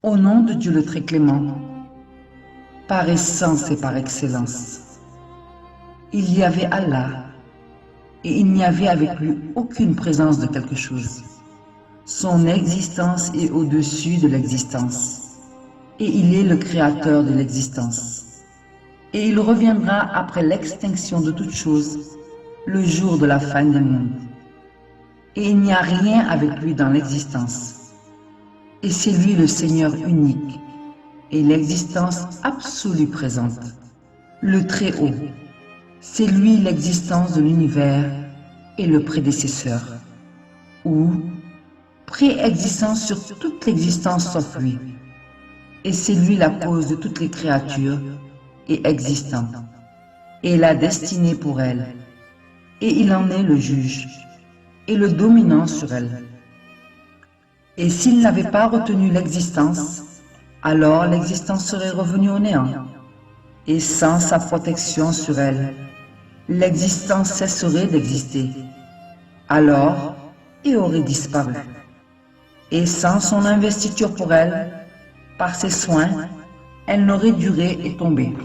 Au nom de Dieu le très clément, par essence et par excellence, il y avait Allah, et il n'y avait avec lui aucune présence de quelque chose. Son existence est au-dessus de l'existence, et il est le créateur de l'existence. Et il reviendra après l'extinction de toute chose, le jour de la fin du monde. Et il n'y a rien avec lui dans l'existence. Et c'est lui le Seigneur unique, et l'existence absolue présente, le Très-Haut. C'est lui l'existence de l'univers et le prédécesseur, ou préexistant sur toute l'existence sauf lui. Et c'est lui la cause de toutes les créatures et existantes, et la destinée pour elles. Et il en est le juge, et le dominant sur elles. Et s'il n'avait pas retenu l'existence, alors l'existence serait revenue au néant. Et sans sa protection sur elle, l'existence cesserait d'exister. Alors, et aurait disparu. Et sans son investiture pour elle, par ses soins, elle n'aurait duré et tombé.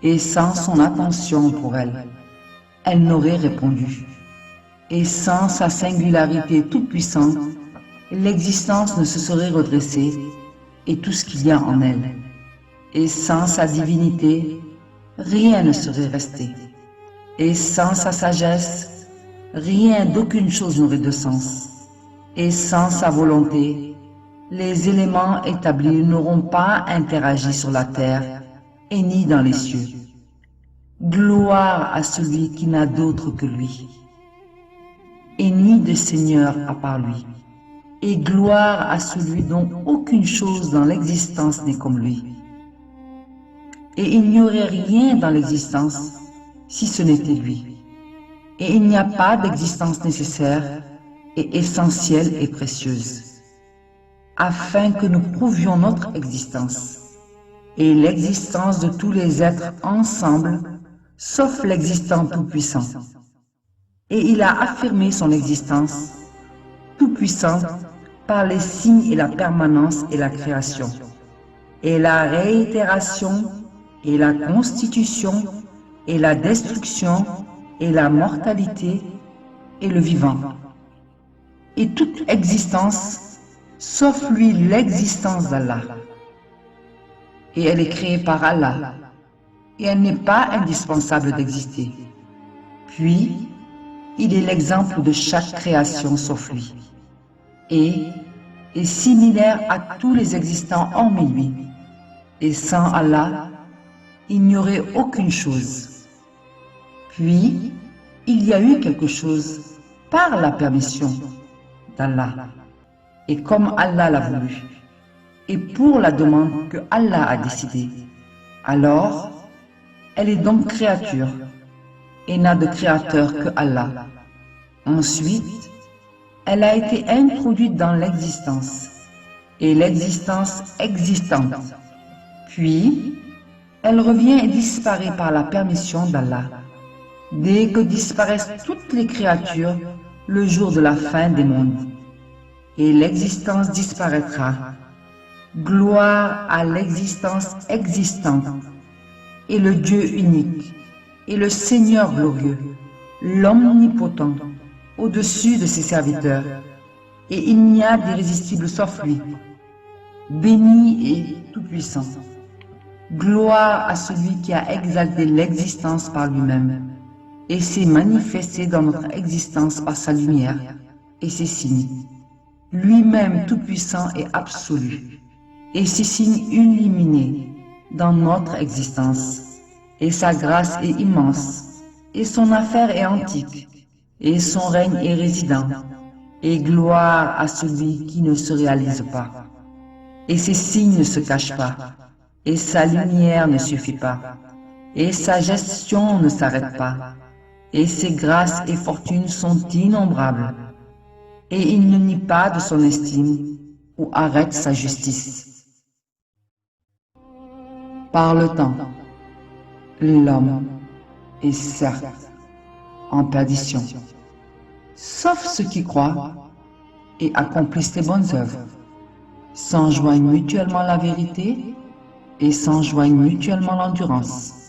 Et sans son attention pour elle, elle n'aurait répondu. Et sans sa singularité toute-puissante, l'existence ne se serait redressée et tout ce qu'il y a en elle. Et sans sa divinité, rien ne serait resté. Et sans sa sagesse, rien d'aucune chose n'aurait de sens. Et sans sa volonté, les éléments établis n'auront pas interagi sur la terre et ni dans les cieux. Gloire à celui qui n'a d'autre que lui, et ni de Seigneur à part lui. Et gloire à celui dont aucune chose dans l'existence n'est comme lui. Et il n'y aurait rien dans l'existence si ce n'était lui. Et il n'y a pas d'existence nécessaire et essentielle et précieuse, afin que nous prouvions notre existence et l'existence de tous les êtres ensemble, sauf l'existant tout-puissant. Et il a affirmé son existence tout-puissant par les signes et la permanence et la création, et la réitération, et la constitution, et la destruction, et la mortalité, et le vivant. Et toute existence, sauf lui l'existence d'Allah. Et elle est créée par Allah, et elle n'est pas indispensable d'exister. Puis, il est l'exemple de chaque création sauf lui, et est similaire à tous les existants hormis lui. Et sans Allah, il n'y aurait aucune chose. Puis, il y a eu quelque chose par la permission d'Allah, et comme Allah l'a voulu, et pour la demande que Allah a décidée. Alors, elle est donc créature, et n'a de créateur que Allah. Ensuite, elle a été introduite dans l'existence, et l'existence existante. Puis, elle revient et disparaît par la permission d'Allah, dès que disparaissent toutes les créatures le jour de la fin des mondes. Et l'existence disparaîtra. Gloire à l'existence existante, et le Dieu unique, et le Seigneur glorieux, l'omnipotent, au-dessus de ses serviteurs, et il n'y a d'irrésistible sauf lui, béni et tout-puissant. Gloire à celui qui a exalté l'existence par lui-même, et s'est manifesté dans notre existence par sa lumière et ses signes, lui-même tout-puissant et absolu, et ses signes illuminés dans notre existence, et sa grâce est immense, et son affaire est antique, et son règne est résident, et gloire à celui qui ne se réalise pas, et ses signes ne se cachent pas, et sa lumière ne suffit pas, et sa gestion ne s'arrête pas, et ses grâces et fortunes sont innombrables, et il ne nie pas de son estime ou arrête sa justice. Par le temps, l'homme est certes en perdition, sauf ceux qui croient et accomplissent les bonnes œuvres. s'enjoignent mutuellement la vérité et s'enjoignent mutuellement l'endurance.